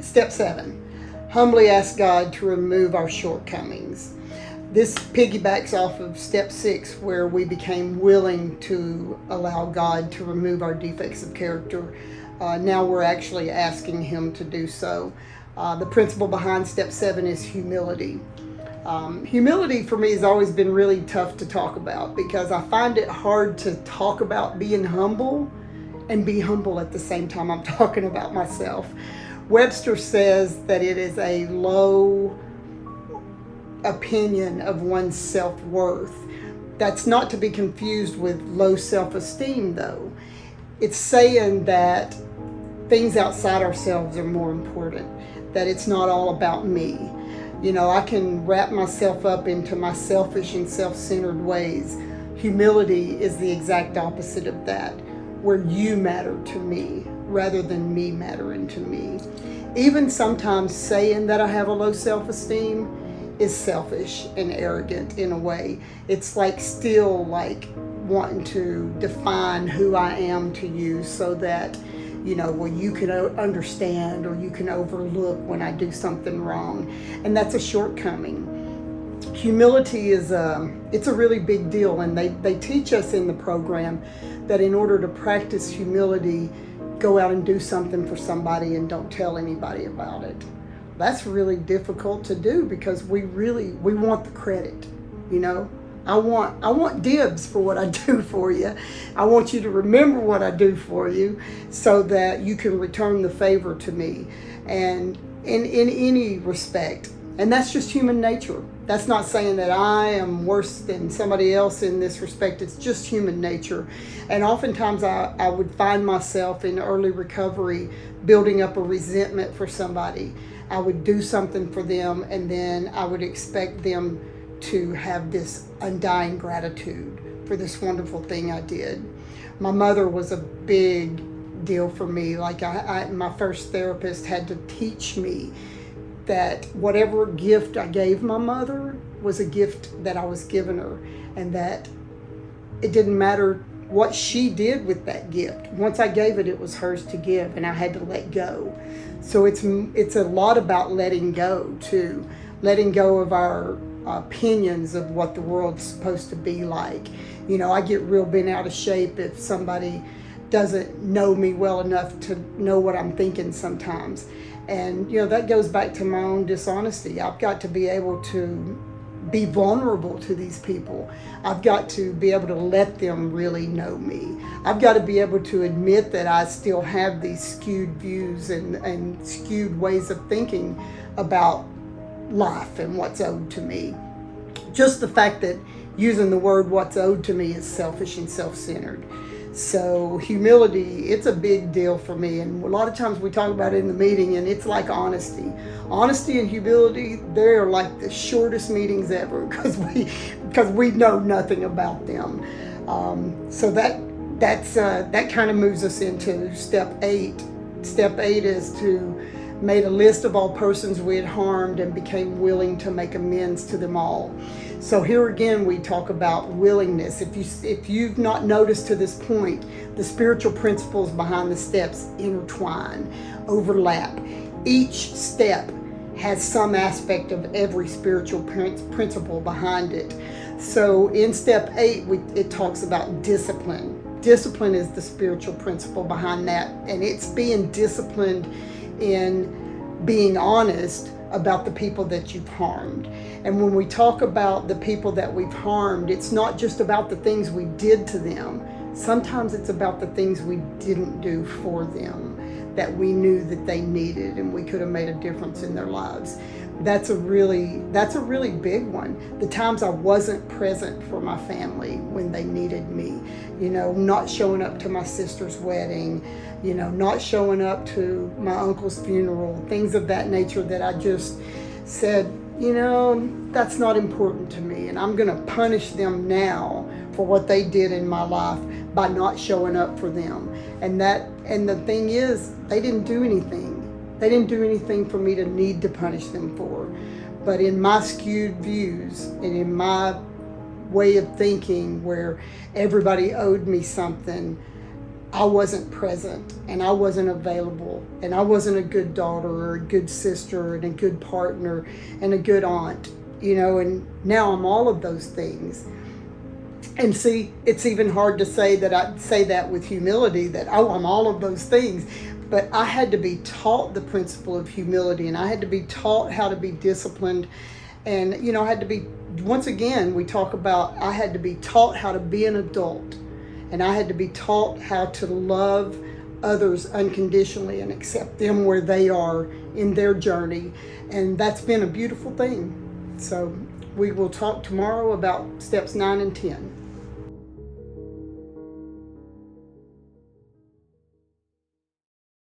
Step 7, humbly ask God to remove our shortcomings. This piggybacks off of step 6, where we became willing to allow God to remove our defects of character. Now we're actually asking Him to do so. The principle behind step 7 is humility. Humility for me has always been really tough to talk about, because I find it hard to talk about being humble and be humble at the same time I'm talking about myself. Webster says that it is a low opinion of one's self-worth. That's not to be confused with low self-esteem, though. It's saying that things outside ourselves are more important, that it's not all about me. You know, I can wrap myself up into my selfish and self-centered ways. Humility is the exact opposite of that, where you matter to me rather than me mattering to me. Even sometimes saying that I have a low self-esteem is selfish and arrogant in a way. It's like still like wanting to define who I am to you so that, you know, well, you can understand or you can overlook when I do something wrong. And that's a shortcoming. Humility is it's a really big deal, and they teach us in the program that in order to practice humility, go out and do something for somebody and don't tell anybody about it. That's really difficult to do, because we want the credit, you know. I want dibs for what I do for you. I want you to remember what I do for you so that you can return the favor to me, and in any respect. And that's just human nature. That's not saying that I am worse than somebody else in this respect. It's just human nature. And oftentimes I would find myself in early recovery building up a resentment for somebody. I would do something for them, and then I would expect them to have this undying gratitude for this wonderful thing I did. My mother was a big deal for me. Like my first therapist had to teach me that whatever gift I gave my mother was a gift that I was giving her, and that it didn't matter what she did with that gift. Once I gave it, it was hers to give, and I had to let go. So it's a lot about letting go too, letting go of our opinions of what the world's supposed to be like. You know, I get real bent out of shape if somebody doesn't know me well enough to know what I'm thinking sometimes. And, you know, that goes back to my own dishonesty. I've got to be able to be vulnerable to these people. I've got to be able to let them really know me. I've got to be able to admit that I still have these skewed views and skewed ways of thinking about life and what's owed to me. Just the fact that using the word what's owed to me is selfish and self-centered. So humility, it's a big deal for me. And a lot of times we talk about it in the meeting, and it's like honesty. Honesty and humility, they're like the shortest meetings ever, because we know nothing about them. So that kind of moves us into step 8. Step 8 is to made a list of all persons we had harmed and became willing to make amends to them all. So here again, we talk about willingness. If you've not noticed to this point, the spiritual principles behind the steps intertwine, overlap. Each step has some aspect of every spiritual principle behind it. So in step 8, it talks about discipline. Discipline is the spiritual principle behind that, and it's being disciplined in being honest about the people that you've harmed. And when we talk about the people that we've harmed, it's not just about the things we did to them. Sometimes it's about the things we didn't do for them that we knew that they needed, and we could have made a difference in their lives. That's a really big one. The times I wasn't present for my family when they needed me, you know, not showing up to my sister's wedding, you know, not showing up to my uncle's funeral, things of that nature that I just said, you know, that's not important to me, and I'm going to punish them now for what they did in my life by not showing up for them. And the thing is, they didn't do anything. They didn't do anything for me to need to punish them for. But in my skewed views and in my way of thinking, where everybody owed me something, I wasn't present and I wasn't available and I wasn't a good daughter or a good sister and a good partner and a good aunt, and now I'm all of those things. And see, it's even hard to say that I say that with humility, that, oh, I'm all of those things. But I had to be taught the principle of humility, and I had to be taught how to be disciplined. And, I had to be, once again, we talk about, I had to be taught how to be an adult. And I had to be taught how to love others unconditionally and accept them where they are in their journey. And that's been a beautiful thing. So we will talk tomorrow about steps 9 and 10.